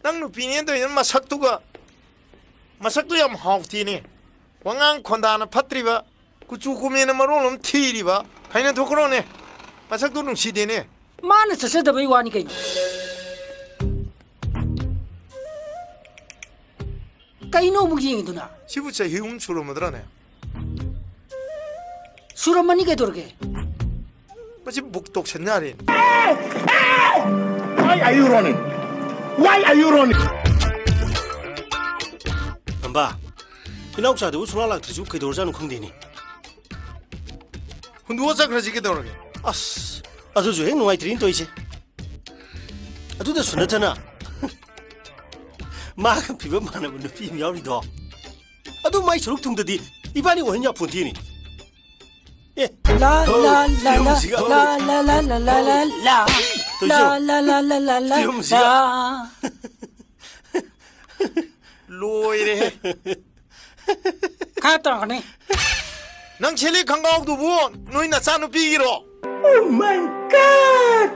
ꯅꯪ ꯅꯨꯄꯤꯅꯦ ꯇꯧꯏꯅ ꯃꯁꯛꯇꯨ ꯌꯥꯝ ꯍꯥꯎꯇꯦꯅꯦ ꯋꯥꯉꯥꯡ ꯈꯣꯟꯗꯥꯅ ꯐꯠꯇ꯭ꯔꯤꯕ ꯀꯨꯆꯨ ꯀꯨꯃꯦꯟꯅ ꯃꯔꯣꯜ ꯑꯃ ꯊꯤꯔꯤꯕ ꯍꯩꯅ ꯊꯣꯛꯈ꯭ꯔꯣꯅꯦ ꯃꯁꯛꯇꯨ ꯅꯨꯡꯁꯤꯗꯦꯅꯦ 마나 저서다 왜 와니 그냥 까이노 무기행이도나 시부 차희 수로마더라네 수로만이 개도르게 마치 목독 샜냐리 Why are you running? Why are you running? 엄마, 이나옥사도 우승하려 드시고 그도르자는空대니. 누워서 그러지 그도르게. 아스, 아주 행 누아이들인 또 이제. 아두도 순하잖아. 마가 비번 많아 보는 비미야리도. 아두 마이 저렇게 둥더디 이반이 원냐 푼티니. 예. 라라라라라라라라라라 라라라라라라 로이래 가따라 가네 낭 첼리 강가옥도 뭐 너희 나 싸누 삐기로 Oh my God!